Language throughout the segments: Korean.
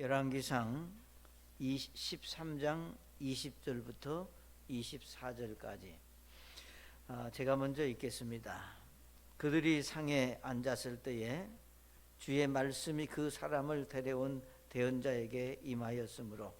열왕기상 13장 20절부터 24절까지 제가 먼저 읽겠습니다. 그들이 상에 앉았을 때에 주의 말씀이 그 사람을 데려온 대언자에게 임하였으므로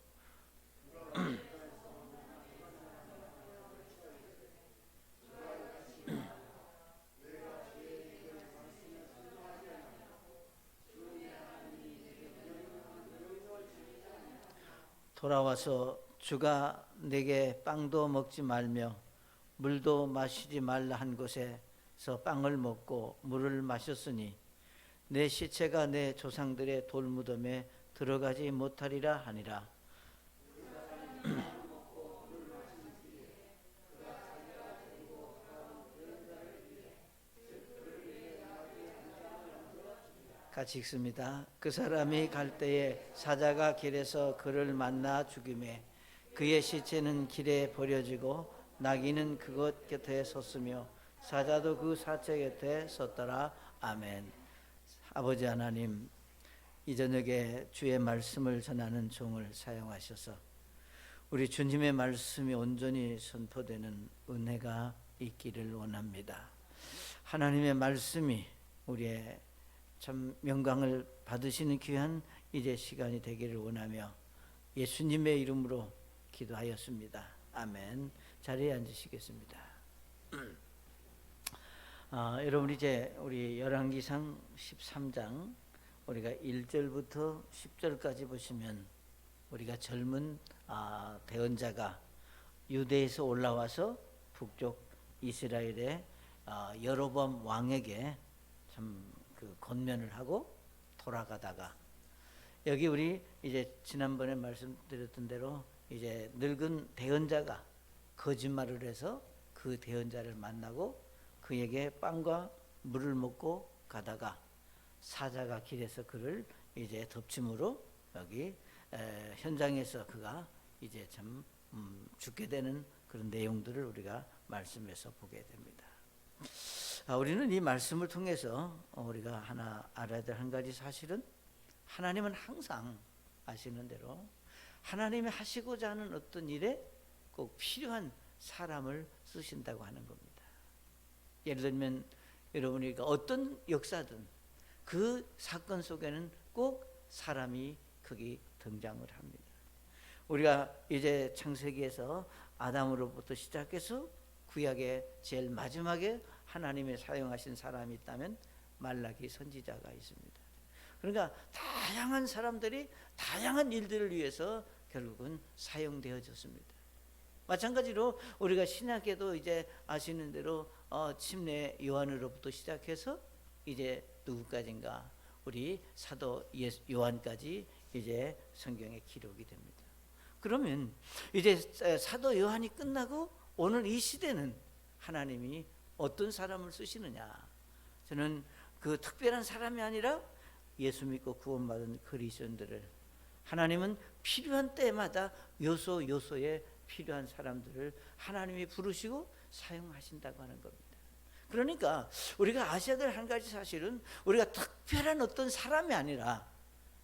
돌아와서 주가 내게 빵도 먹지 말며 물도 마시지 말라 한 곳에서 빵을 먹고 물을 마셨으니 내 시체가 내 조상들의 돌무덤에 들어가지 못하리라 하니라. 같이 읽습니다. 그 사람이 갈 때에 사자가 길에서 그를 만나 죽이매 그의 시체는 길에 버려지고 나귀는 그것 곁에 섰으며 사자도 그 사체 곁에 섰더라. 아멘. 아버지 하나님, 이 저녁에 주의 말씀을 전하는 종을 사용하셔서 우리 주님의 말씀이 온전히 선포되는 은혜가 있기를 원합니다. 하나님의 말씀이 우리의 참 영광을 받으시는 귀한 이제 시간이 되기를 원하며 예수님의 이름으로 기도하였습니다. 아멘. 자리에 앉으시겠습니다. 여러분, 이제 우리 열왕기상 13장 우리가 1절부터 10절까지 보시면 우리가 젊은 대언자가 유대에서 올라와서 북쪽 이스라엘의 여로보암 왕에게 참 그 권면을 하고 돌아가다가 여기 우리 이제 지난번에 말씀드렸던 대로 이제 늙은 대언자가 거짓말을 해서 그 대언자를 만나고 그에게 빵과 물을 먹고 가다가 사자가 길에서 그를 이제 덮침으로 여기 현장에서 그가 이제 참 죽게 되는 그런 내용들을 우리가 말씀에서 보게 됩니다. 우리는 이 말씀을 통해서 우리가 하나 알아야 될 한 가지 사실은 하나님은 항상 아시는 대로 하나님이 하시고자 하는 어떤 일에 꼭 필요한 사람을 쓰신다고 하는 겁니다. 예를 들면 여러분이 어떤 역사든 그 사건 속에는 꼭 사람이 거기 등장을 합니다. 우리가 이제 창세기에서 아담으로부터 시작해서 구약의 제일 마지막에 하나님의 사용하신 사람이 있다면 말라기 선지자가 있습니다. 그러니까 다양한 사람들이 다양한 일들을 위해서 결국은 사용되어졌습니다. 마찬가지로 우리가 신약에도 이제 아시는 대로 침례 요한으로부터 시작해서 이제 누구까지인가 우리 사도 요한까지 이제 성경에 기록이 됩니다. 그러면 이제 사도 요한이 끝나고 오늘 이 시대는 하나님이 어떤 사람을 쓰시느냐? 저는 그 특별한 사람이 아니라 예수 믿고 구원받은 그리스도인들을 하나님은 필요한 때마다 요소요소에 필요한 사람들을 하나님이 부르시고 사용하신다고 하는 겁니다. 그러니까 우리가 아셔야 될 한 가지 사실은 우리가 특별한 어떤 사람이 아니라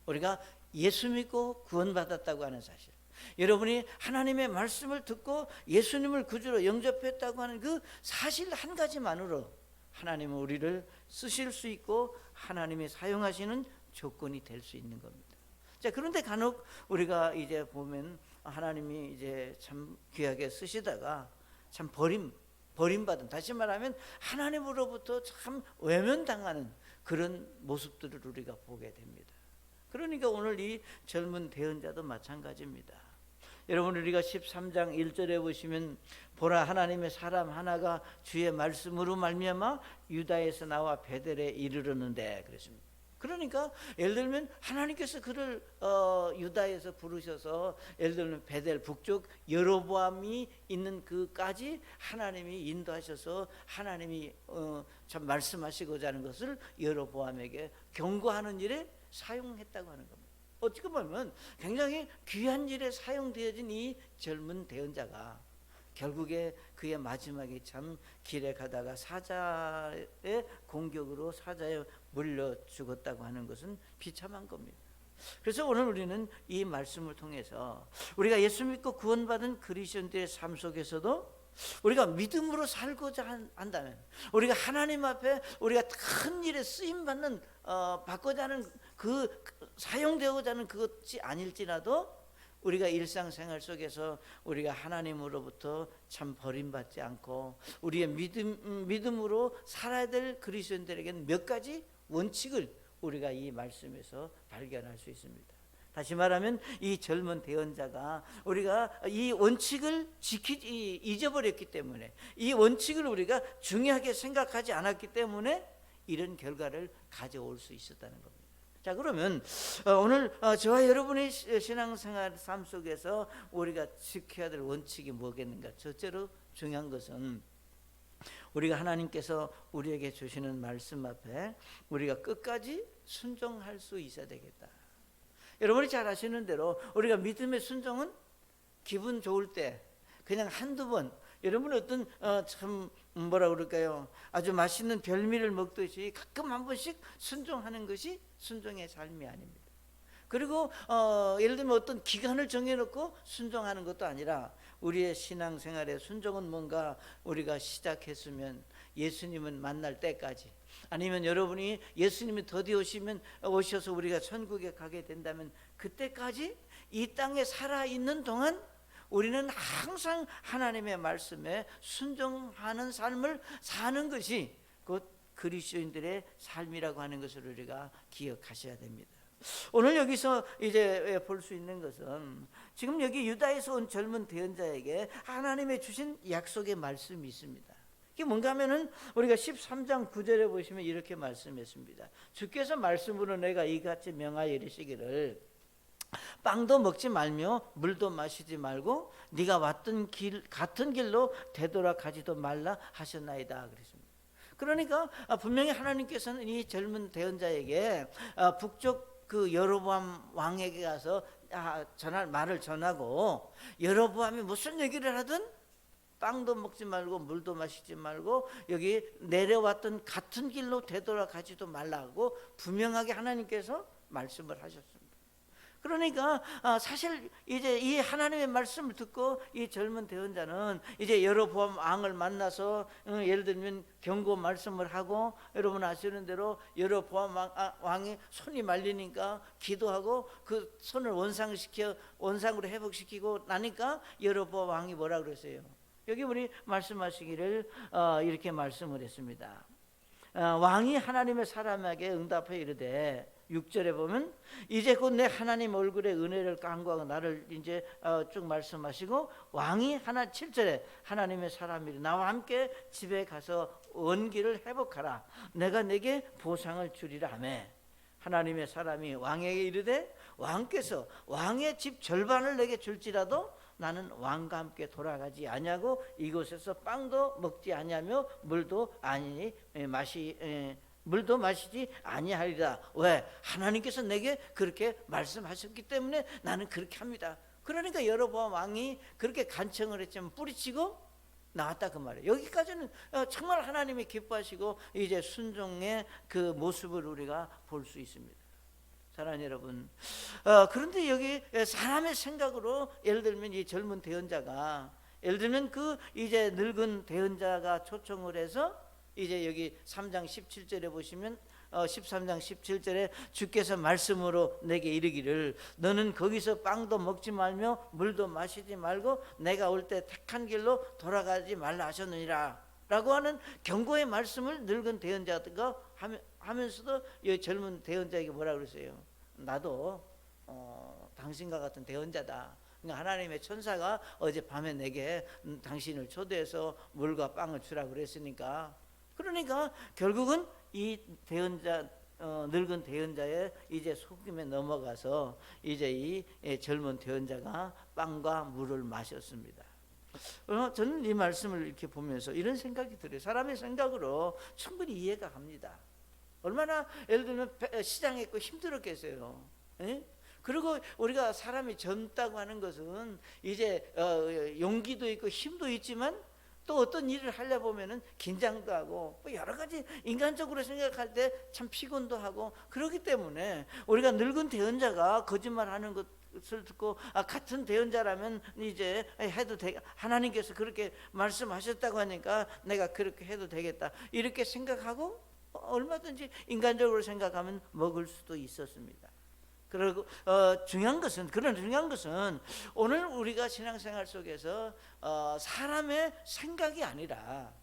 우리가 예수 믿고 구원받았다고 하는 사실, 여러분이 하나님의 말씀을 듣고 예수님을 구주로 영접했다고 하는 그 사실 한 가지만으로 하나님은 우리를 쓰실 수 있고 하나님이 사용하시는 조건이 될 수 있는 겁니다. 자, 그런데 간혹 우리가 이제 보면 하나님이 이제 참 귀하게 쓰시다가 참 버림받은, 다시 말하면 하나님으로부터 참 외면당하는 그런 모습들을 우리가 보게 됩니다. 그러니까 오늘 이 젊은 대언자도 마찬가지입니다. 여러분, 우리가 13장 1절에 보시면 보라, 하나님의 사람 하나가 주의 말씀으로 말미암아 유다에서 나와 베델에 이르렀는데 그랬습니다. 그러니까 예를 들면 하나님께서 그를 유다에서 부르셔서 예를 들면 베델 북쪽 여로보암이 있는 그까지 하나님이 인도하셔서 하나님이 참 말씀하시고자 하는 것을 여로보암에게 경고하는 일에 사용했다고 하는 겁니다. 어떻게 보면 굉장히 귀한 일에 사용되어진 이 젊은 대언자가 결국에 그의 마지막에 참 길에 가다가 사자의 공격으로 사자에 물려 죽었다고 하는 것은 비참한 겁니다. 그래서 오늘 우리는 이 말씀을 통해서 우리가 예수 믿고 구원받은 그리스도인들의 삶 속에서도 우리가 믿음으로 살고자 한다면, 우리가 하나님 앞에 우리가 큰 일에 쓰임 받는 받고자 하는 그 사용되고자 하는 그것이 아닐지라도 우리가 일상생활 속에서 우리가 하나님으로부터 참 버림받지 않고 우리의 믿음으로 살아야 될 그리스도인들에게는 몇 가지 원칙을 우리가 이 말씀에서 발견할 수 있습니다. 다시 말하면 이 젊은 대언자가 우리가 이 원칙을 잊어버렸기 때문에, 이 원칙을 우리가 중요하게 생각하지 않았기 때문에 이런 결과를 가져올 수 있었다는 겁니다. 자, 그러면 오늘 저와 여러분의 신앙생활 삶 속에서 우리가 지켜야 될 원칙이 뭐겠는가? 첫째로 중요한 것은 우리가 하나님께서 우리에게 주시는 말씀 앞에 우리가 끝까지 순종할 수 있어야 되겠다. 여러분이 잘 아시는 대로 우리가 믿음의 순종은 기분 좋을 때 그냥 한두 번, 여러분 어떤 참 뭐라 그럴까요? 아주 맛있는 별미를 먹듯이 가끔 한 번씩 순종하는 것이 순종의 삶이 아닙니다. 그리고 예를 들면 어떤 기간을 정해놓고 순종하는 것도 아니라 우리의 신앙생활의 순종은 뭔가 우리가 시작했으면 예수님은 만날 때까지, 아니면 여러분이 예수님이 더디 오셔서 우리가 천국에 가게 된다면 그때까지 이 땅에 살아있는 동안 우리는 항상 하나님의 말씀에 순종하는 삶을 사는 것이 곧 그리스도인들의 삶이라고 하는 것을 우리가 기억하셔야 됩니다. 오늘 여기서 이제 볼 수 있는 것은 지금 여기 유다에서 온 젊은 대언자에게 하나님의 주신 약속의 말씀이 있습니다. 이게 뭔가 하면은 우리가 13장 9절에 보시면 이렇게 말씀했습니다. 주께서 말씀으로 내가 이같이 명하여 이르시기를 빵도 먹지 말며 물도 마시지 말고 네가 왔던 길 같은 길로 되돌아가지도 말라 하셨나이다 그랬습니다. 그러니까 분명히 하나님께서는 이 젊은 대언자에게 북쪽 그 여로보암 왕에게 가서 전할 말을 전하고, 여로보암이 무슨 얘기를 하든 빵도 먹지 말고 물도 마시지 말고 여기 내려왔던 같은 길로 되돌아가지도 말라고 분명하게 하나님께서 말씀을 하셨습니다. 그러니까 사실 이제 이 하나님의 말씀을 듣고 이 젊은 대언자는 이제 여로보암 왕을 만나서 예를 들면 경고 말씀을 하고, 여러분 아시는 대로 여로보암 왕이 손이 말리니까 기도하고 그 손을 원상으로 회복시키고 나니까 여로보암 왕이 뭐라 그랬어요? 여기 우리 말씀하시기를 이렇게 말씀을 했습니다. 왕이 하나님의 사람에게 응답해 이르되, 6절에 보면 이제 곧 내 하나님 얼굴에 은혜를 간구하고 나를 이제 쭉 말씀하시고, 왕이 7절에 하나님의 사람이 나와 함께 집에 가서 원기를 회복하라, 내가 내게 보상을 주리라 하며, 하나님의 사람이 왕에게 이르되 왕께서 왕의 집 절반을 내게 줄지라도 나는 왕과 함께 돌아가지 아니하고 이곳에서 빵도 먹지 아니하며 물도 마시지 아니하리라. 왜? 하나님께서 내게 그렇게 말씀하셨기 때문에 나는 그렇게 합니다. 그러니까 여로보암 왕이 그렇게 간청을 했지만 뿌리치고 나왔다 그 말이에요. 여기까지는 정말 하나님이 기뻐하시고 이제 순종의 그 모습을 우리가 볼 수 있습니다. 사랑하는 여러분, 그런데 여기 사람의 생각으로 예를 들면 이 젊은 대언자가, 예를 들면 그 이제 늙은 대언자가 초청을 해서 이제 여기 3장 17절에 보시면 13장 17절에 주께서 말씀으로 내게 이르기를 너는 거기서 빵도 먹지 말며 물도 마시지 말고 내가 올 때 택한 길로 돌아가지 말라 하셨느니라 라고 하는 경고의 말씀을 늙은 대언자가 하면서도 이 젊은 대언자에게 뭐라 그랬어요? 나도 당신과 같은 대언자다. 그러니까 하나님의 천사가 어젯밤에 내게 당신을 초대해서 물과 빵을 주라 그랬으니까, 그러니까 결국은 이 대언자 늙은 대언자의 이제 속임에 넘어가서 이제 이 젊은 대언자가 빵과 물을 마셨습니다. 저는 이 말씀을 이렇게 보면서 이런 생각이 들어요. 사람의 생각으로 충분히 이해가 갑니다. 얼마나 예를 들면 시장에 있고 힘들었겠어요. 에? 그리고 우리가 사람이 젊다고 하는 것은 이제 용기도 있고 힘도 있지만 또 어떤 일을 하려 보면은 긴장도 하고 뭐 여러 가지 인간적으로 생각할 때 참 피곤도 하고, 그렇기 때문에 우리가 늙은 대언자가 거짓말하는 것을 듣고 같은 대언자라면 이제 해도 하나님께서 그렇게 말씀하셨다고 하니까 내가 그렇게 해도 되겠다 이렇게 생각하고 얼마든지 인간적으로 생각하면 먹을 수도 있었습니다. 그리고 중요한 것은 오늘 우리가 신앙생활 속에서 사람의 생각이 아니라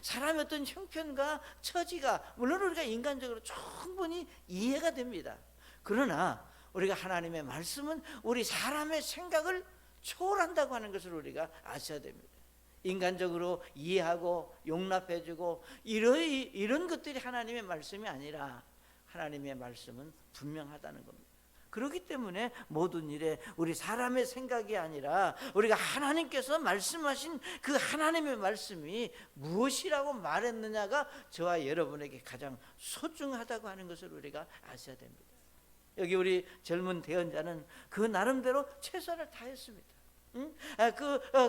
사람의 어떤 형편과 처지가 물론 우리가 인간적으로 충분히 이해가 됩니다. 그러나 우리가 하나님의 말씀은 우리 사람의 생각을 초월한다고 하는 것을 우리가 아셔야 됩니다. 인간적으로 이해하고 용납해주고 이런 것들이 하나님의 말씀이 아니라 하나님의 말씀은 분명하다는 겁니다. 그렇기 때문에 모든 일에 우리 사람의 생각이 아니라 우리가 하나님께서 말씀하신 그 하나님의 말씀이 무엇이라고 말했느냐가 저와 여러분에게 가장 소중하다고 하는 것을 우리가 아셔야 됩니다. 여기 우리 젊은 대언자는 그 나름대로 최선을 다했습니다.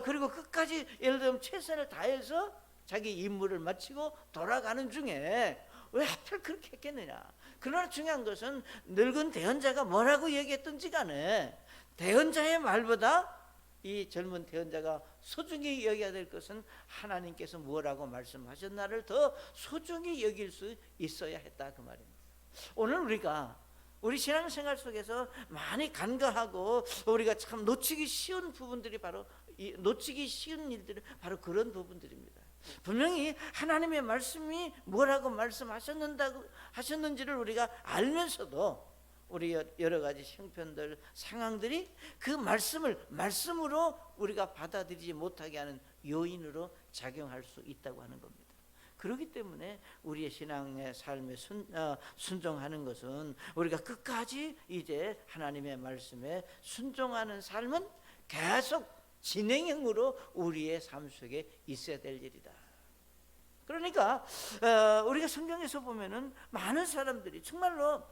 그리고 끝까지 예를 들면 최선을 다해서 자기 임무를 마치고 돌아가는 중에 왜 하필 그렇게 했겠느냐. 그러나 중요한 것은 늙은 대언자가 뭐라고 얘기했든지 간에 대언자의 말보다 이 젊은 대언자가 소중히 여겨야 될 것은 하나님께서 뭐라고 말씀하셨나를 더 소중히 여길 수 있어야 했다 그 말입니다. 오늘 우리가 우리 신앙생활 속에서 많이 간과하고 우리가 참 놓치기 쉬운 부분들이 바로 놓치기 쉬운 일들이 바로 그런 부분들입니다. 분명히 하나님의 말씀이 뭐라고 말씀하셨는지를 우리가 알면서도 우리 여러 가지 형편들 상황들이 그 말씀으로 우리가 받아들이지 못하게 하는 요인으로 작용할 수 있다고 하는 겁니다. 그렇기 때문에 우리의 신앙의 삶에 순종하는 것은 우리가 끝까지 이제 하나님의 말씀에 순종하는 삶은 계속 진행형으로 우리의 삶 속에 있어야 될 일이다. 그러니까 우리가 성경에서 보면은 많은 사람들이 정말로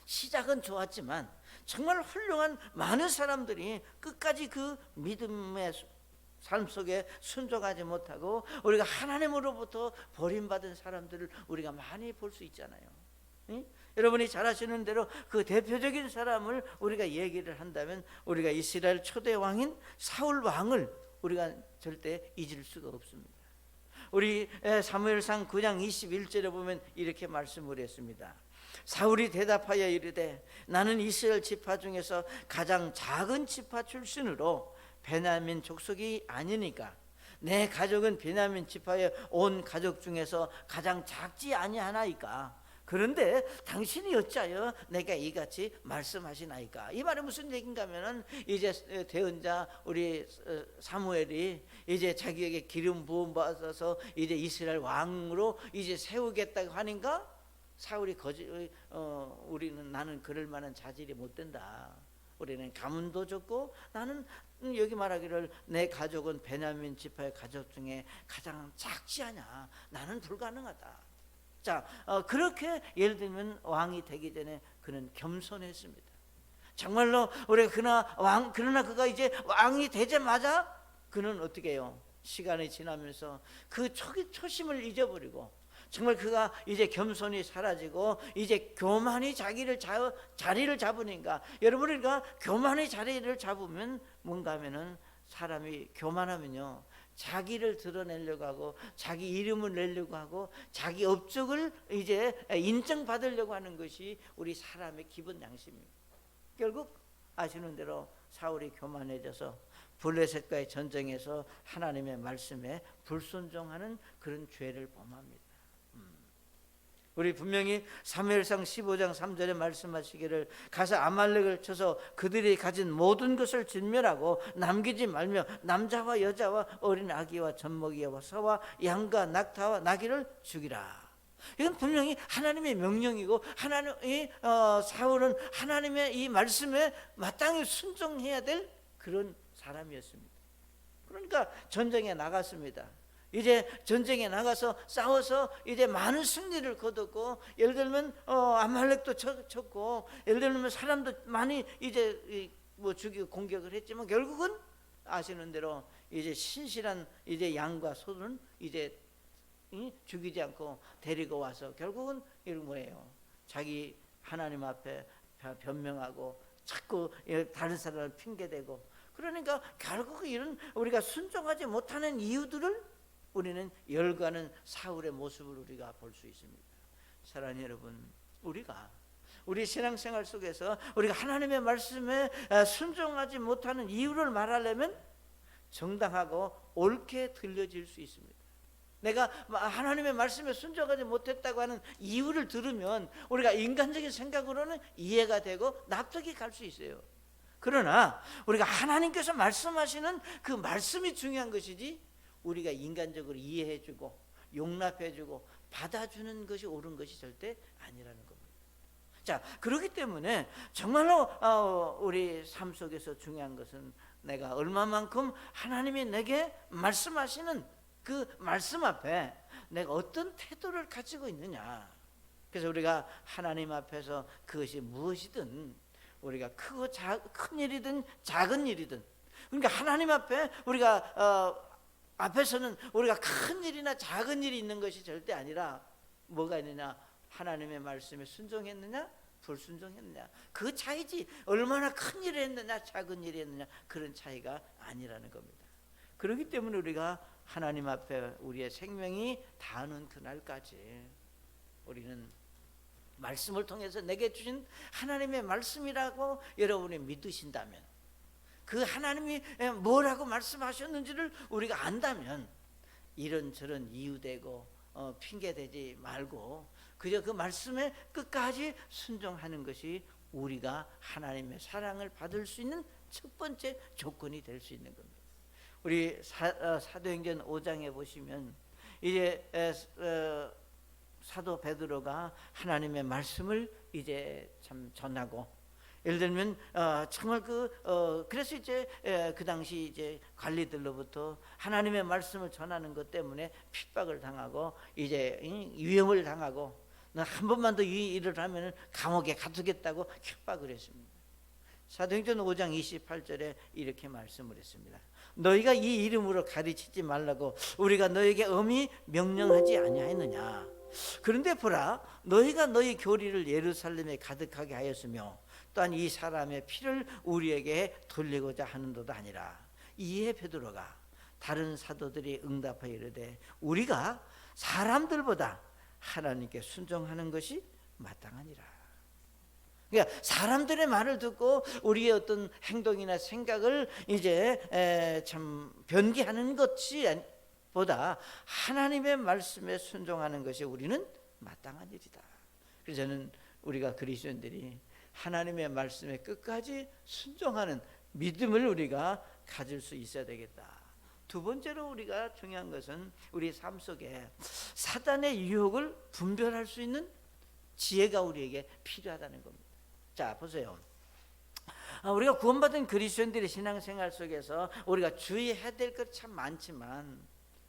시작은 좋았지만 정말 훌륭한 많은 사람들이 끝까지 그 믿음의 삶 속에 순종하지 못하고 우리가 하나님으로부터 버림받은 사람들을 우리가 많이 볼 수 있잖아요. 여러분이 잘 아시는 대로 그 대표적인 사람을 우리가 얘기를 한다면 우리가 이스라엘 초대 왕인 사울 왕을 우리가 절대 잊을 수가 없습니다. 우리 사무엘상 9장 21절에 보면 이렇게 말씀을 했습니다. 사울이 대답하여 이르되 나는 이스라엘 지파 중에서 가장 작은 지파 출신으로 베냐민 족속이 아니니까 내 가족은 베냐민 지파의 온 가족 중에서 가장 작지 아니하나이까. 그런데 당신이 어찌하여 내가 이같이 말씀하시나이까. 이 말은 무슨 얘기인가 하면은 이제 대언자 우리 사무엘이 이제 자기에게 기름 부음 받아서 이제 이스라엘 왕으로 이제 세우겠다고 하니까 사울이 나는 그럴 만한 자질이 못 된다. 우리는 가문도 적고 나는 여기 말하기를 내 가족은 베냐민 지파의 가족 중에 가장 작지 않냐. 나는 불가능하다. 자, 그렇게 예를 들면 왕이 되기 전에 그는 겸손했습니다. 정말로 우리가 그러나 그가 이제 왕이 되자마자 그는 어떻게 해요? 시간이 지나면서 그 초심을 잊어버리고 정말 그가 이제 겸손이 사라지고 이제 교만이 자리를 잡으니까 여러분 우리가 교만이 자리를 잡으면 뭔가 하면은 사람이 교만하면요 자기를 드러내려고 하고 자기 이름을 내려고 하고 자기 업적을 이제 인정받으려고 하는 것이 우리 사람의 기본 양심입니다. 결국 아시는 대로 사울이 교만해져서 블레셋과의 전쟁에서 하나님의 말씀에 불순종하는 그런 죄를 범합니다. 우리 분명히 사무엘상 15장 3절에 말씀하시기를 가서 아말렉을 쳐서 그들이 가진 모든 것을 진멸하고 남기지 말며 남자와 여자와 어린 아기와 젖먹이와 소와 양과 낙타와 나귀를 죽이라. 이건 분명히 하나님의 명령이고 사울은 하나님의 이 말씀에 마땅히 순종해야 될 그런 사람이었습니다. 그러니까 전쟁에 나갔습니다. 이제 전쟁에 나가서 싸워서 이제 많은 승리를 거뒀고 예를 들면 아말렉도 쳤고 예를 들면 사람도 많이 이제 뭐 죽이고 공격을 했지만 결국은 아시는 대로 이제 신실한 이제 양과 소는 이제 죽이지 않고 데리고 와서 결국은 이런 뭐예요? 자기 하나님 앞에 변명하고 자꾸 다른 사람을 핑계대고, 그러니까 결국 이런 우리가 순종하지 못하는 이유들을 우리는 열거하는 사울의 모습을 우리가 볼 수 있습니다. 사랑하는 여러분, 우리 신앙생활 속에서 우리가 하나님의 말씀에 순종하지 못하는 이유를 말하려면 정당하고 옳게 들려질 수 있습니다. 내가 하나님의 말씀에 순종하지 못했다고 하는 이유를 들으면 우리가 인간적인 생각으로는 이해가 되고 납득이 갈 수 있어요. 그러나 우리가 하나님께서 말씀하시는 그 말씀이 중요한 것이지, 우리가 인간적으로 이해해주고 용납해주고 받아주는 것이 옳은 것이 절대 아니라는 겁니다. 자, 그렇기 때문에 정말로 우리 삶 속에서 중요한 것은 내가 얼마만큼 하나님이 내게 말씀하시는 그 말씀 앞에 내가 어떤 태도를 가지고 있느냐. 그래서 우리가 하나님 앞에서 그것이 무엇이든, 우리가 큰 일이든 작은 일이든, 그러니까 하나님 앞에 우리가 앞에서는 우리가 큰 일이나 작은 일이 있는 것이 절대 아니라 뭐가 있느냐, 하나님의 말씀에 순종했느냐 불순종했느냐, 그 차이지 얼마나 큰 일을 했느냐 작은 일을 했느냐, 그런 차이가 아니라는 겁니다. 그렇기 때문에 우리가 하나님 앞에 우리의 생명이 닿는 그날까지 우리는 말씀을 통해서 내게 주신 하나님의 말씀이라고 여러분이 믿으신다면, 그 하나님이 뭐라고 말씀하셨는지를 우리가 안다면 이런저런 이유되고 핑계대지 말고 그저 그 말씀에 끝까지 순종하는 것이 우리가 하나님의 사랑을 받을 수 있는 첫 번째 조건이 될 수 있는 겁니다. 우리 사도행전 5장에 보시면 이제 사도 베드로가 하나님의 말씀을 이제 참 전하고, 예를 들면 정말 그래서 이제 그 당시 이제 관리들로부터 하나님의 말씀을 전하는 것 때문에 핍박을 당하고 이제 위험을 당하고, 한 번만 더 이 일을 하면 감옥에 가두겠다고 협박을 했습니다. 사도행전 5장 28절에 이렇게 말씀을 했습니다. 너희가 이 이름으로 가르치지 말라고 우리가 너에게 엄히 명령하지 아니하였느냐. 그런데 보라, 너희가 너희 교리를 예루살렘에 가득하게 하였으며 또한 이 사람의 피를 우리에게 돌리고자 하는도다 아니라. 이에 베드로가 다른 사도들이 응답하여 이르되 우리가 사람들보다 하나님께 순종하는 것이 마땅하니라. 그러니까 사람들의 말을 듣고 우리의 어떤 행동이나 생각을 이제 참 변기하는 것이 보다 하나님의 말씀에 순종하는 것이 우리는 마땅한 일이다. 그래서 저는 우리가 그리스도인들이 하나님의 말씀에 끝까지 순종하는 믿음을 우리가 가질 수 있어야 되겠다. 두 번째로 우리가 중요한 것은 우리 삶 속에 사단의 유혹을 분별할 수 있는 지혜가 우리에게 필요하다는 겁니다. 자, 보세요. 우리가 구원받은 그리스도인들의 신앙생활 속에서 우리가 주의해야 될 것 참 많지만,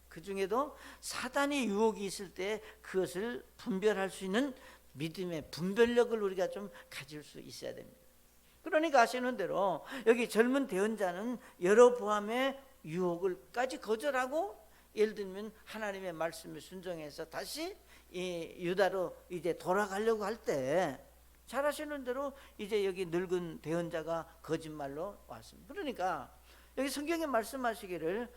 그 중에도 사단의 유혹이 있을 때 그것을 분별할 수 있는 믿음의 분별력을 우리가 좀 가질 수 있어야 됩니다. 그러니까 아시는 대로 여기 젊은 대언자는 여러보암의 유혹을까지 거절하고, 예를 들면 하나님의 말씀에 순종해서 다시 이 유다로 이제 돌아가려고 할 때 잘 아시는 대로 이제 여기 늙은 대언자가 거짓말로 왔습니다. 그러니까 여기 성경에 말씀하시기를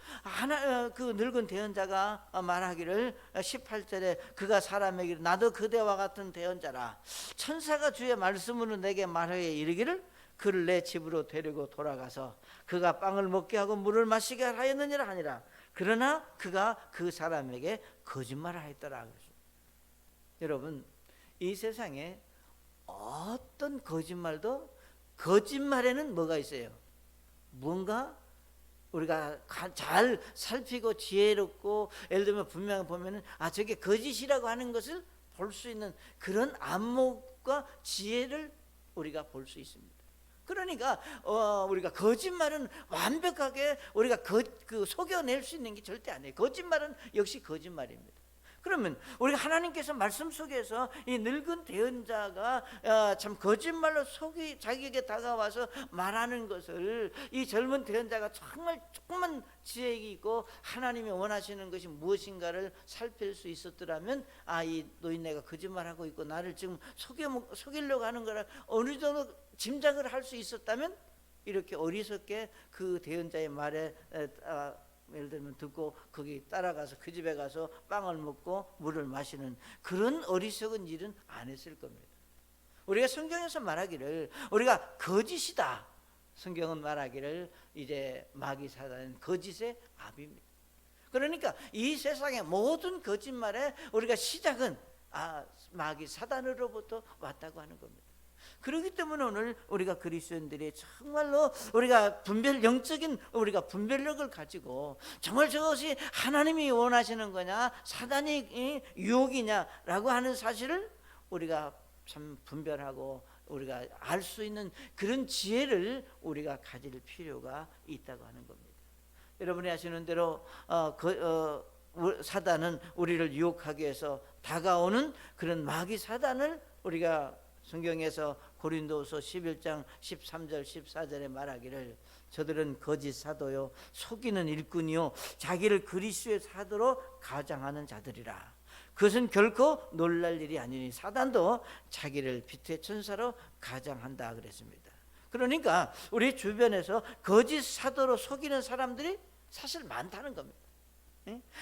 그 늙은 대언자가 말하기를 18절에 그가 사람에게 나도 그대와 같은 대언자라. 천사가 주의 말씀으로 내게 말하여 이르기를 그를 내 집으로 데리고 돌아가서 그가 빵을 먹게 하고 물을 마시게 하였느니라 하니라. 그러나 그가 그 사람에게 거짓말을 하였더라. 여러분, 이 세상에 어떤 거짓말도 거짓말에는 뭐가 있어요? 뭔가 우리가 잘 살피고 지혜롭고, 예를 들면 분명히 보면은 저게 거짓이라고 하는 것을 볼 수 있는 그런 안목과 지혜를 우리가 볼 수 있습니다. 그러니까 우리가 거짓말은 완벽하게 우리가 속여낼 수 있는 게 절대 아니에요. 거짓말은 역시 거짓말입니다. 그러면 우리가 하나님께서 말씀 속에서 이 늙은 대언자가 참 거짓말로 속이 자기에게 다가와서 말하는 것을 이 젊은 대언자가 정말 조금만 지혜가 있고 하나님이 원하시는 것이 무엇인가를 살필 수 있었더라면, 이 노인네가 거짓말하고 있고 나를 지금 속이려고 하는 거를 어느 정도 짐작을 할 수 있었다면, 이렇게 어리석게 그 대언자의 말에 예를 들면 듣고 거기 따라가서 그 집에 가서 빵을 먹고 물을 마시는 그런 어리석은 일은 안 했을 겁니다. 우리가 성경에서 말하기를 우리가 거짓이다, 성경은 말하기를 이제 마귀 사단은 거짓의 아비입니다. 그러니까 이 세상의 모든 거짓말의 우리가 시작은 마귀 사단으로부터 왔다고 하는 겁니다. 그렇기 때문에 오늘 우리가 그리스도인들이 정말로 우리가 영적인 우리가 분별력을 가지고 정말 저것이 하나님이 원하시는 거냐 사단이 유혹이냐라고 하는 사실을 우리가 참 분별하고 우리가 알 수 있는 그런 지혜를 우리가 가질 필요가 있다고 하는 겁니다. 여러분이 아시는 대로 사단은 우리를 유혹하기 위해서 다가오는 그런 마귀 사단을 우리가 성경에서 고린도서 11장 13절 14절에 말하기를 저들은 거짓 사도요 속이는 일꾼이요 자기를 그리스도의 사도로 가장하는 자들이라. 그것은 결코 놀랄 일이 아니니 사단도 자기를 빛의 천사로 가장한다 그랬습니다. 그러니까 우리 주변에서 거짓 사도로 속이는 사람들이 사실 많다는 겁니다.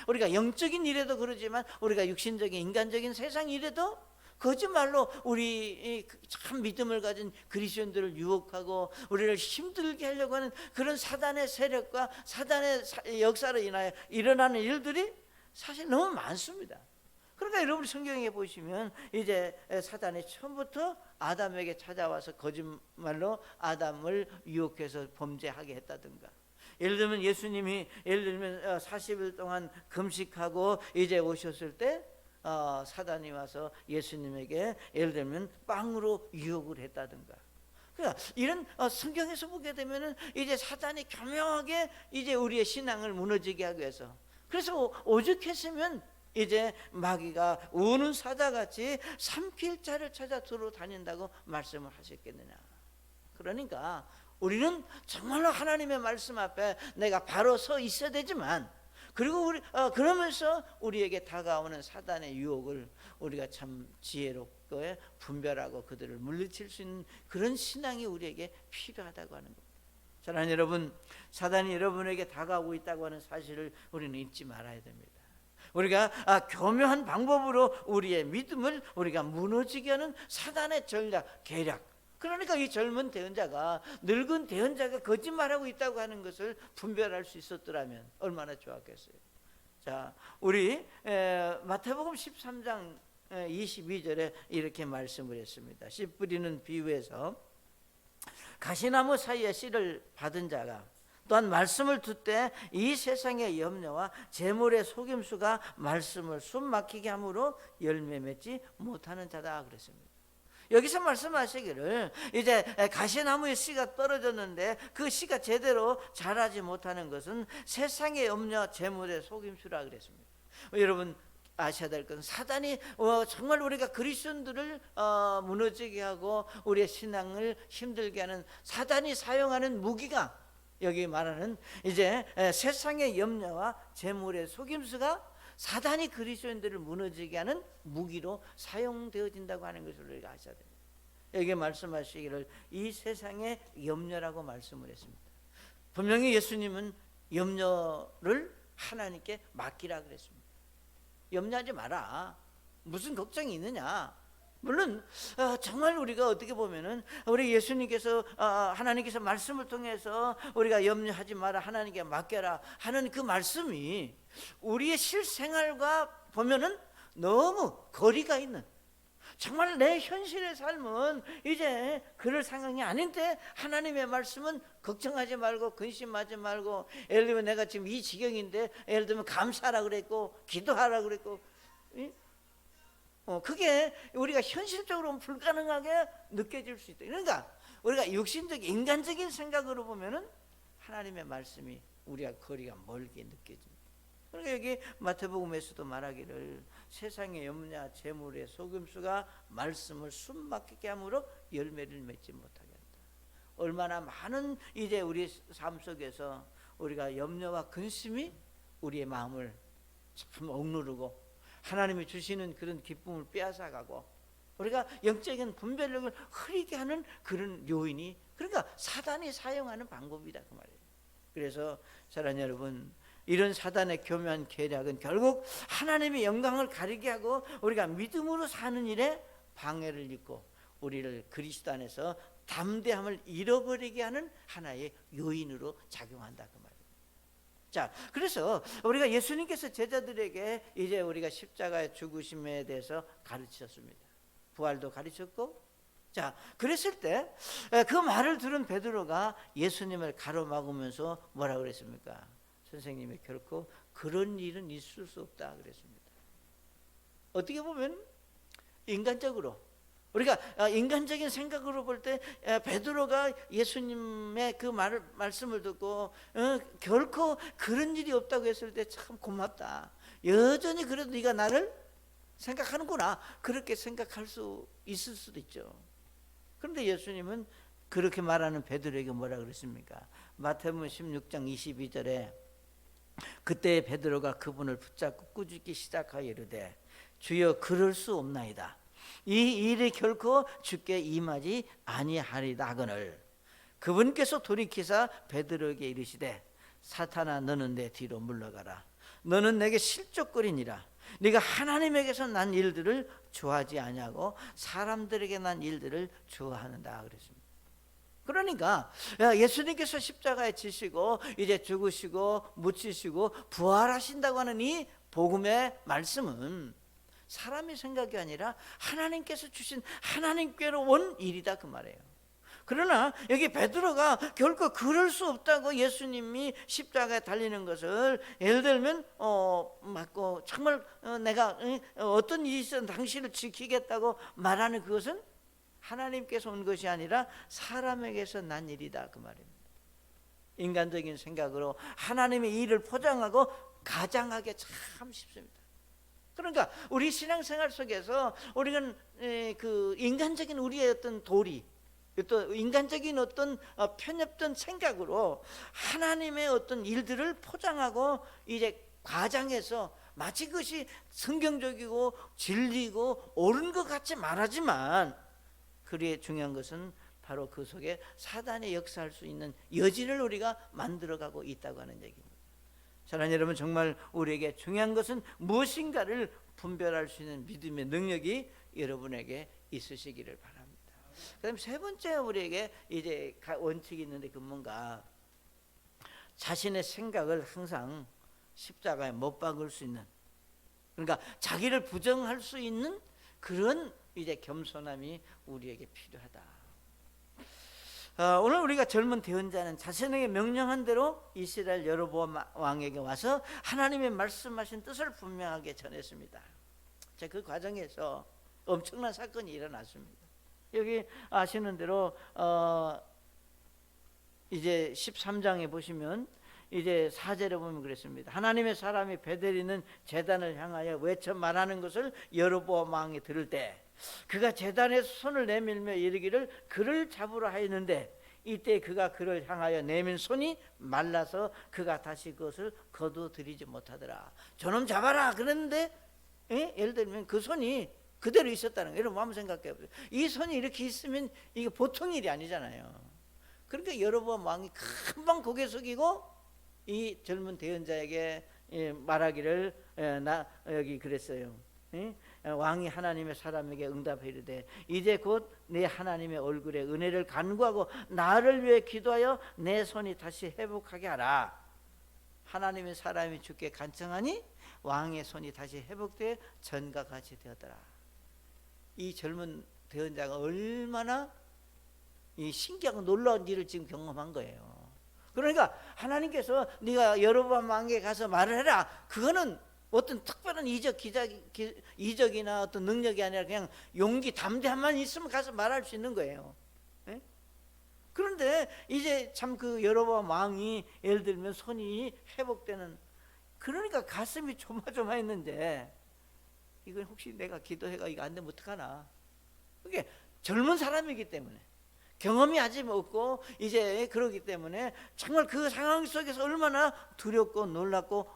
우리가 영적인 일에도 그러지만 우리가 육신적인 인간적인 세상 일에도 거짓말로 우리 참 믿음을 가진 그리스도인들을 유혹하고 우리를 힘들게 하려고 하는 그런 사단의 세력과 사단의 역사로 인하여 일어나는 일들이 사실 너무 많습니다. 그러니까 여러분 성경에 보시면 이제 사단이 처음부터 아담에게 찾아와서 거짓말로 아담을 유혹해서 범죄하게 했다든가, 예를 들면 예수님이 40일 동안 금식하고 이제 오셨을 때 사단이 와서 예수님에게 예를 들면 빵으로 유혹을 했다든가, 그러니까 이런 성경에서 보게 되면은 이제 사단이 교묘하게 이제 우리의 신앙을 무너지게 하기 위해서, 그래서 오죽했으면 이제 마귀가 우는 사자같이 삼킬 자를 찾아 돌아다닌다고 말씀을 하셨겠느냐. 그러니까 우리는 정말로 하나님의 말씀 앞에 내가 바로 서 있어야 되지만, 그리고 그러면서 우리에게 다가오는 사단의 유혹을 우리가 참 지혜롭게 분별하고 그들을 물리칠 수 있는 그런 신앙이 우리에게 필요하다고 하는 겁니다. 사랑하는 여러분, 사단이 여러분에게 다가오고 있다고 하는 사실을 우리는 잊지 말아야 됩니다. 우리가 교묘한 방법으로 우리의 믿음을 우리가 무너지게 하는 사단의 전략, 계략, 그러니까 이 젊은 대언자가 늙은 대언자가 거짓말하고 있다고 하는 것을 분별할 수 있었더라면 얼마나 좋았겠어요. 자, 우리 마태복음 13장 22절에 이렇게 말씀을 했습니다. 씨 뿌리는 비유에서 가시나무 사이에 씨를 받은 자가 또한 말씀을 듣되 이 세상의 염려와 재물의 속임수가 말씀을 숨 막히게 함으로 열매 맺지 못하는 자다 그랬습니다. 여기서 말씀하시기를 이제 가시나무의 씨가 떨어졌는데 그 씨가 제대로 자라지 못하는 것은 세상의 염려 재물의 속임수라 그랬습니다. 여러분 아셔야 될 것은 사단이 정말 우리가 그리스도인들을 무너지게 하고 우리의 신앙을 힘들게 하는 사단이 사용하는 무기가 여기 말하는 이제 세상의 염려와 재물의 속임수가 사단이 그리스도인들을 무너지게 하는 무기로 사용되어진다고 하는 것을 우리가 아셔야 됩니다. 여기 말씀하시기를 이 세상의 염려라고 말씀을 했습니다. 분명히 예수님은 염려를 하나님께 맡기라 그랬습니다. 염려하지 마라. 무슨 걱정이 있느냐. 물론 정말 우리가 어떻게 보면은 우리 예수님께서 하나님께서 말씀을 통해서 우리가 염려하지 마라, 하나님께 맡겨라 하는 그 말씀이 우리의 실생활과 보면은 너무 거리가 있는, 정말 내 현실의 삶은 이제 그럴 상황이 아닌데 하나님의 말씀은 걱정하지 말고 근심하지 말고, 예를 들면 내가 지금 이 지경인데 예를 들면 감사하라 그랬고 기도하라 그랬고, 그게 우리가 현실적으로 불가능하게 느껴질 수 있다. 그러니까 우리가 육신적 인간적인 생각으로 보면은 하나님의 말씀이 우리가 거리가 멀게 느껴집니다. 그러니까 여기 마태복음에서도 말하기를 세상의 염려와 재물의 속임수가 말씀을 숨막히게 함으로 열매를 맺지 못하게 한다. 얼마나 많은 이제 우리 삶 속에서 우리가 염려와 근심이 우리의 마음을 참 억누르고 하나님이 주시는 그런 기쁨을 빼앗아가고 우리가 영적인 분별력을 흐리게 하는 그런 요인이, 그러니까 사단이 사용하는 방법이다 그 말이에요. 그래서 사랑하는 여러분, 이런 사단의 교묘한 계략은 결국 하나님의 영광을 가리게 하고 우리가 믿음으로 사는 일에 방해를 입고 우리를 그리스도 안에서 담대함을 잃어버리게 하는 하나의 요인으로 작용한다 그 말이에요. 자, 그래서 우리가 예수님께서 제자들에게 이제 우리가 십자가의 죽으심에 대해서 가르치셨습니다. 부활도 가르쳤고, 자, 그랬을 때 그 말을 들은 베드로가 예수님을 가로막으면서 뭐라 그랬습니까? 선생님이 결코 그런 일은 있을 수 없다 그랬습니다. 어떻게 보면 인간적으로, 우리가 인간적인 생각으로 볼 때 베드로가 예수님의 그 말씀을 듣고 결코 그런 일이 없다고 했을 때 참 고맙다, 여전히 그래도 네가 나를 생각하는구나, 그렇게 생각할 수 있을 수도 있죠. 그런데 예수님은 그렇게 말하는 베드로에게 뭐라 그랬습니까? 마태복음 16장 22절에 그때 베드로가 그분을 붙잡고 꾸짖기 시작하여 이르되 주여 그럴 수 없나이다. 이 일이 결코 주께 임하지 아니하리다 하거늘 그분께서 돌이키사 베드로에게 이르시되 사탄아 너는 내 뒤로 물러가라. 너는 내게 실족거리니라. 네가 하나님에게서 난 일들을 좋아하지 아니하고 사람들에게 난 일들을 좋아하는다 그랬습니다. 그러니까 예수님께서 십자가에 지시고 이제 죽으시고 묻히시고 부활하신다고 하는 이 복음의 말씀은 사람의 생각이 아니라 하나님께서 주신 하나님께로 온 일이다 그 말이에요. 그러나 여기 베드로가 결코 그럴 수 없다고 예수님이 십자가에 달리는 것을 예를 들면 맞고 정말 내가 어떤 일이 있어도 당신을 지키겠다고 말하는 그것은 하나님께서 온 것이 아니라 사람에게서 난 일이다 그 말입니다. 인간적인 생각으로 하나님의 일을 포장하고 가장하기 참 쉽습니다. 그러니까 우리 신앙생활 속에서 우리는 그 인간적인 우리의 어떤 도리, 또 인간적인 어떤 편협된 생각으로 하나님의 어떤 일들을 포장하고 이제 과장해서 마치 그것이 성경적이고 진리고 옳은 것 같이 말하지만 그리에 중요한 것은 바로 그 속에 사단이 역사할 수 있는 여지를 우리가 만들어가고 있다고 하는 얘기입니다. 사랑하는 여러분, 정말 우리에게 중요한 것은 무엇인가를 분별할 수 있는 믿음의 능력이 여러분에게 있으시기를 바랍니다. 그다음 세 번째 우리에게 이제 원칙이 있는데 그 뭔가 자신의 생각을 항상 십자가에 못 박을 수 있는, 그러니까 자기를 부정할 수 있는 그런 이제 겸손함이 우리에게 필요하다. 오늘 우리가 젊은 대언자는 자신에게 명령한 대로 이스라엘 여로보암 왕에게 와서 하나님의 말씀하신 뜻을 분명하게 전했습니다. 자, 그 과정에서 엄청난 사건이 일어났습니다. 여기 아시는 대로 이제 13장에 보시면 이제 4절에 보면 그랬습니다. 하나님의 사람이 베델이는 제단을 향하여 외쳐 말하는 것을 여로보암 왕이 들을 때 그가 제단에서 손을 내밀며 이르기를 그를 잡으러 하였는데 이때 그가 그를 향하여 내민 손이 말라서 그가 다시 그것을 거두들이지 못하더라. 저놈 잡아라 그랬는데 예를 들면 그 손이 그대로 있었다는 거예요. 여러분 한번 생각해 보세요. 이 손이 이렇게 있으면 이게 보통 일이 아니잖아요. 그러니까 여로보암 왕이 금방 고개 숙이고 이 젊은 대언자에게 말하기를 나 여기 그랬어요. 왕이 하나님의 사람에게 응답해 이르되 이제 곧 내 하나님의 얼굴에 은혜를 간구하고 나를 위해 기도하여 내 손이 다시 회복하게 하라. 하나님의 사람이 주께 간청하니 왕의 손이 다시 회복되어 전과 같이 되었더라. 이 젊은 대언자가 얼마나 이 신기하고 놀라운 일을 지금 경험한 거예요. 그러니까 하나님께서 네가 여로보암 왕에게 가서 말을 해라. 그거는 어떤 특별한 이적이나 어떤 능력이 아니라 그냥 용기, 담대함만 있으면 가서 말할 수 있는 거예요. 네? 그런데 이제 참 그 여로보암 왕이 예를 들면 손이 회복되는 그러니까 가슴이 조마조마했는데 이건 혹시 내가 기도해가 이거 안 되면 어떡하나. 그게 젊은 사람이기 때문에 경험이 아직 없고 이제 그러기 때문에 정말 그 상황 속에서 얼마나 두렵고 놀랍고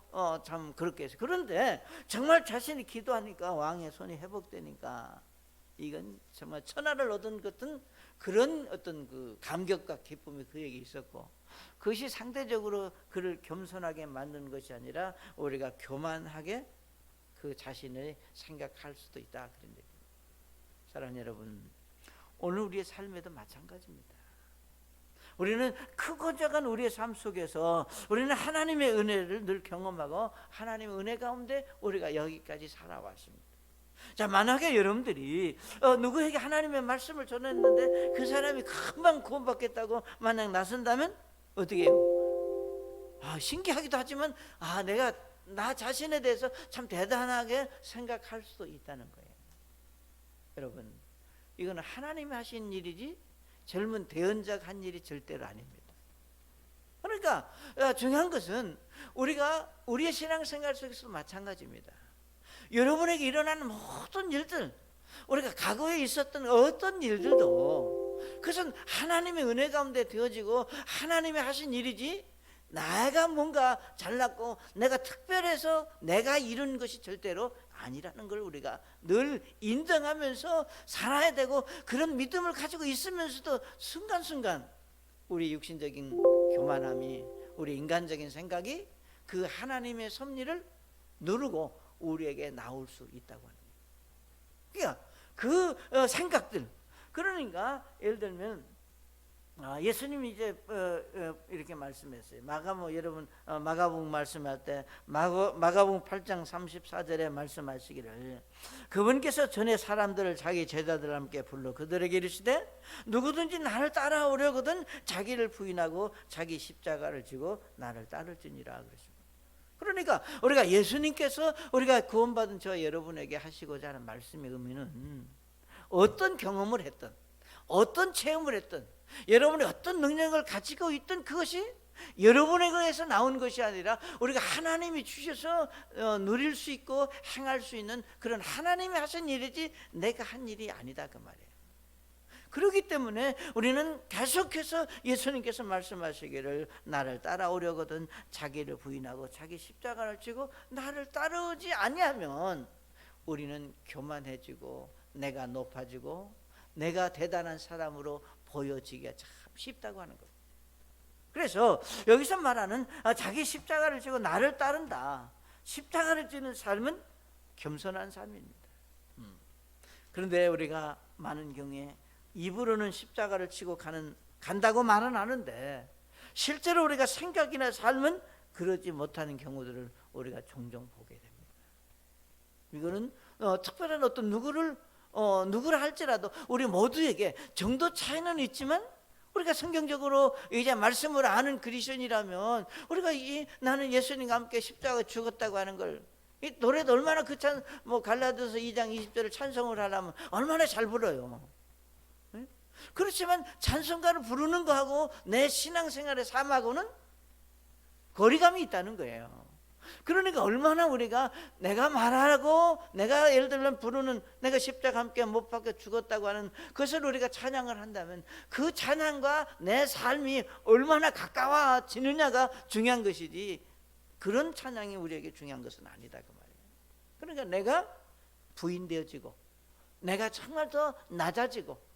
참 그렇게 해서, 그런데 정말 자신이 기도하니까 왕의 손이 회복되니까 이건 정말 천하를 얻은 것은 그런 어떤 그 감격과 기쁨이 그에게 있었고, 그것이 상대적으로 그를 겸손하게 만드는 것이 아니라 우리가 교만하게 그 자신을 생각할 수도 있다, 그런 얘기입니다. 사랑하는 여러분, 오늘 우리의 삶에도 마찬가지입니다. 우리는 크고 작은 우리의 삶 속에서 우리는 하나님의 은혜를 늘 경험하고 하나님의 은혜 가운데 우리가 여기까지 살아왔습니다. 자, 만약에 여러분들이 누구에게 하나님의 말씀을 전했는데 그 사람이 금방 구원받겠다고 만약 나선다면 어떻게 해요? 신기하기도 하지만 내가 나 자신에 대해서 참 대단하게 생각할 수도 있다는 거예요. 여러분, 이거는 하나님이 하신 일이지 젊은 대언자가 한 일이 절대로 아닙니다. 그러니까 중요한 것은 우리가 우리의 신앙생활 속에서도 마찬가지입니다. 여러분에게 일어나는 모든 일들, 우리가 과거에 있었던 어떤 일들도 그것은 하나님의 은혜 가운데 되어지고 하나님이 하신 일이지 내가 뭔가 잘났고 내가 특별해서 내가 이룬 것이 절대로 아니라는 걸 우리가 늘 인정하면서 살아야 되고, 그런 믿음을 가지고 있으면서도 순간순간 우리 육신적인 교만함이, 우리 인간적인 생각이 그 하나님의 섭리를 누르고 우리에게 나올 수 있다고 하는 거예요. 그러니까 그 생각들, 그러니까 예를 들면 예수님이 이제 이렇게 말씀했어요. 여러분 마가복음 말씀할 때 마가복음 8장 34절에 말씀하시기를, 그분께서 전에 사람들을 자기 제자들과 함께 불러 그들에게 이르시되 누구든지 나를 따라오려거든 자기를 부인하고 자기 십자가를 지고 나를 따를지니라 그러십니다. 그러니까 우리가 예수님께서 우리가 구원받은 저 여러분에게 하시고자 하는 말씀의 의미는, 어떤 경험을 했든 어떤 체험을 했든 여러분이 어떤 능력을 가지고 있든 그것이 여러분에게서 나온 것이 아니라 우리가 하나님이 주셔서 누릴 수 있고 행할 수 있는 그런 하나님이 하신 일이지 내가 한 일이 아니다, 그 말이에요. 그렇기 때문에 우리는 계속해서 예수님께서 말씀하시기를 나를 따라오려거든 자기를 부인하고 자기 십자가를 지고 나를 따르지 아니하면 우리는 교만해지고 내가 높아지고 내가 대단한 사람으로 보여지기가 참 쉽다고 하는 거예요. 그래서 여기서 말하는 자기 십자가를 지고 나를 따른다, 십자가를 지는 삶은 겸손한 삶입니다. 그런데 우리가 많은 경우에 입으로는 십자가를 지고 간다고 말은 하는데 실제로 우리가 생각이나 삶은 그러지 못하는 경우들을 우리가 종종 보게 됩니다. 이거는 특별한 어떤 누구를 할지라도 우리 모두에게 정도 차이는 있지만, 우리가 성경적으로 이제 말씀을 아는 그리스도인이라면 우리가 나는 예수님과 함께 십자가 죽었다고 하는 걸, 이 노래도 얼마나 갈라디아서 2장 20절을 찬송을 하려면 얼마나 잘 불러요. 그렇지만 찬송가를 부르는 거하고 내 신앙생활의 삶하고는 거리감이 있다는 거예요. 그러니까 얼마나 우리가 내가 말하고 내가 예를 들면 부르는, 내가 십자가 함께 못 박혀 죽었다고 하는 그것을 우리가 찬양을 한다면 그 찬양과 내 삶이 얼마나 가까워지느냐가 중요한 것이지 그런 찬양이 우리에게 중요한 것은 아니다, 그 말이에요. 그러니까 내가 부인되어지고 내가 정말 더 낮아지고,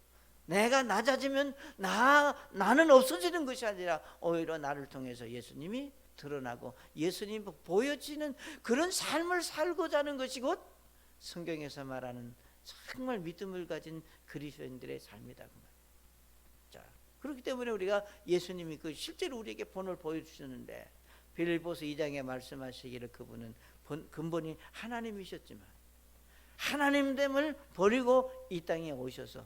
내가 낮아지면 나는 없어지는 것이 아니라 오히려 나를 통해서 예수님이 드러나고 예수님이 보여지는 그런 삶을 살고자 하는 것이 곧 성경에서 말하는 정말 믿음을 가진 그리스도인들의 삶이다, 그 말이에요. 자, 그렇기 때문에 우리가 예수님이 실제로 우리에게 본을 보여주셨는데, 빌립보서 2장에 말씀하시기를 그분은 근본이 하나님이셨지만 하나님됨을 버리고 이 땅에 오셔서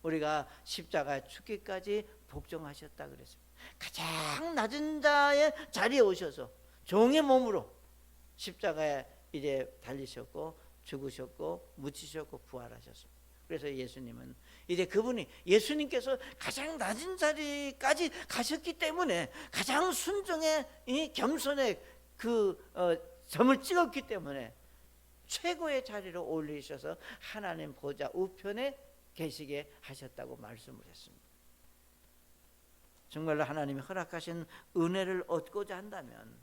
우리가 십자가에 죽기까지 복종하셨다 그랬습니다. 가장 낮은 자의 자리에 오셔서 종의 몸으로 십자가에 이제 달리셨고 죽으셨고 묻히셨고 부활하셨습니다. 그래서 예수님은 이제 예수님께서 가장 낮은 자리까지 가셨기 때문에 가장 순종의 이 겸손의 점을 찍었기 때문에 최고의 자리로 올리셔서 하나님 보좌 우편에 계시게 하셨다고 말씀을 했습니다. 정말로 하나님이 허락하신 은혜를 얻고자 한다면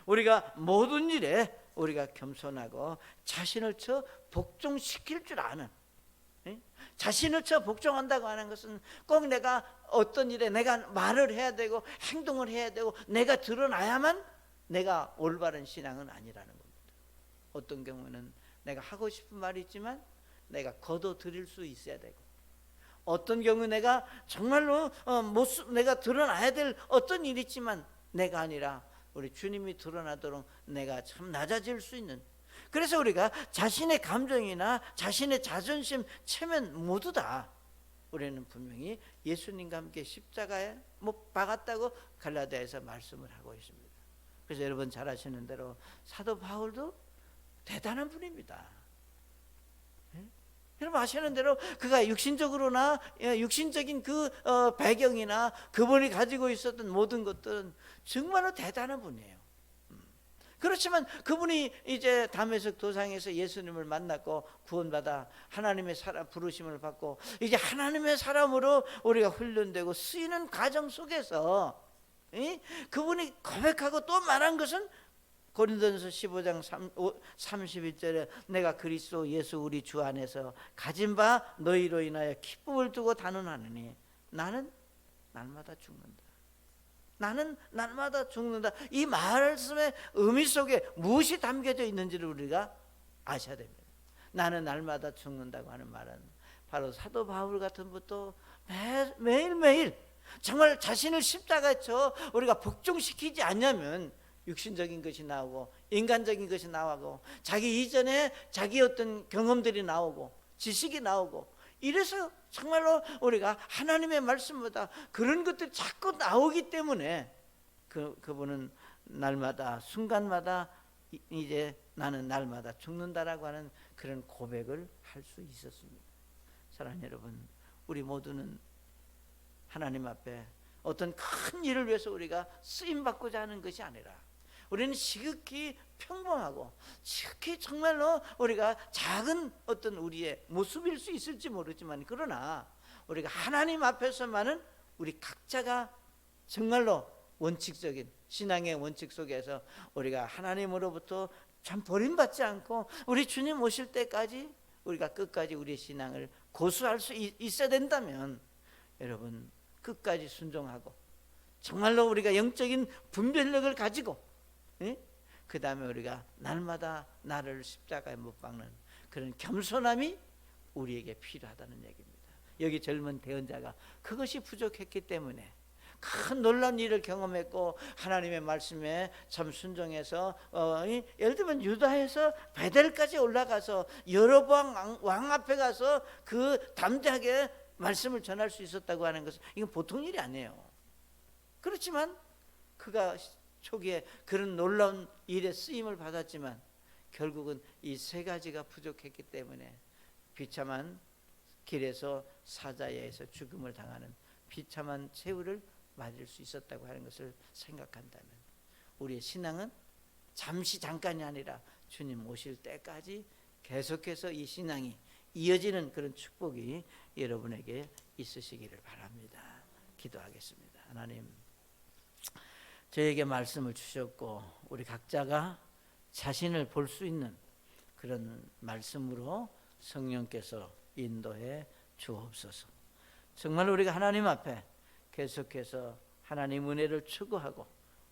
우리가 모든 일에 우리가 겸손하고 자신을 쳐 복종시킬 줄 아는, 자신을 쳐 복종한다고 하는 것은 꼭 내가 어떤 일에 내가 말을 해야 되고 행동을 해야 되고 내가 드러나야만 내가 올바른 신앙은 아니라는 겁니다. 어떤 경우는 내가 하고 싶은 말이 있지만 내가 거둬들일 수 있어야 되고, 어떤 경우 내가 정말로 내가 드러나야 될 어떤 일이 있지만 내가 아니라 우리 주님이 드러나도록 내가 참 낮아질 수 있는, 그래서 우리가 자신의 감정이나 자신의 자존심, 체면 모두 다 우리는 분명히 예수님과 함께 십자가에 못 박았다고 갈라디아에서 말씀을 하고 있습니다. 그래서 여러분 잘 아시는 대로 사도 바울도 대단한 분입니다. 여러분 아시는 대로 그가 육신적으로나 육신적인 그 배경이나 그분이 가지고 있었던 모든 것들은 정말로 대단한 분이에요. 그렇지만 그분이 이제 다메섹 도상에서 예수님을 만났고 구원받아 하나님의 사람 부르심을 받고 이제 하나님의 사람으로 우리가 훈련되고 쓰이는 과정 속에서 그분이 고백하고 또 말한 것은 고린도전서 15장 31절에 내가 그리스도 예수 우리 주 안에서 가진 바 너희로 인하여 기쁨을 두고 단언하느니 나는 날마다 죽는다. 나는 날마다 죽는다. 이 말씀의 의미 속에 무엇이 담겨져 있는지를 우리가 아셔야 됩니다. 나는 날마다 죽는다고 하는 말은 바로 사도 바울 같은 분도 매일매일 정말 자신을 십자가에 쳐 우리가 복종시키지 않냐면 육신적인 것이 나오고 인간적인 것이 나오고 자기 이전에 자기 어떤 경험들이 나오고 지식이 나오고 이래서 정말로 우리가 하나님의 말씀보다 그런 것들이 자꾸 나오기 때문에 그분은 날마다 순간마다 이제 나는 날마다 죽는다라고 하는 그런 고백을 할 수 있었습니다. 사랑하는 여러분, 우리 모두는 하나님 앞에 어떤 큰 일을 위해서 우리가 쓰임받고자 하는 것이 아니라 우리는 지극히 평범하고 지극히 정말로 우리가 작은 어떤 우리의 모습일 수 있을지 모르지만 그러나 우리가 하나님 앞에서만은 우리 각자가 정말로 원칙적인 신앙의 원칙 속에서 우리가 하나님으로부터 참 버림받지 않고 우리 주님 오실 때까지 우리가 끝까지 우리의 신앙을 고수할 수 있어야 된다면 여러분 끝까지 순종하고 정말로 우리가 영적인 분별력을 가지고 그 다음에 우리가 날마다 나를 십자가에 못 박는 그런 겸손함이 우리에게 필요하다는 얘기입니다. 여기 젊은 대언자가 그것이 부족했기 때문에 큰 놀라운 일을 경험했고 하나님의 말씀에 참 순종해서 예를 들면 유다에서 베델까지 올라가서 여로보암 왕 앞에 가서 그 담대하게 말씀을 전할 수 있었다고 하는 것은 이건 보통 일이 아니에요. 그렇지만 그가 초기에 그런 놀라운 일에 쓰임을 받았지만 결국은 이 세 가지가 부족했기 때문에 비참한 길에서 사자야에서 죽음을 당하는 비참한 최후를 맞을 수 있었다고 하는 것을 생각한다면 우리의 신앙은 잠깐이 아니라 주님 오실 때까지 계속해서 이 신앙이 이어지는 그런 축복이 여러분에게 있으시기를 바랍니다. 기도하겠습니다. 하나님, 저에게 말씀을 주셨고 우리 각자가 자신을 볼 수 있는 그런 말씀으로 성령께서 인도해 주옵소서. 정말 우리가 하나님 앞에 계속해서 하나님 은혜를 추구하고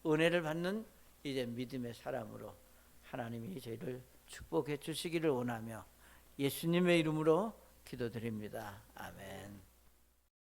은혜를 받는 이제 믿음의 사람으로 하나님이 저희를 축복해 주시기를 원하며 예수님의 이름으로 기도드립니다. 아멘.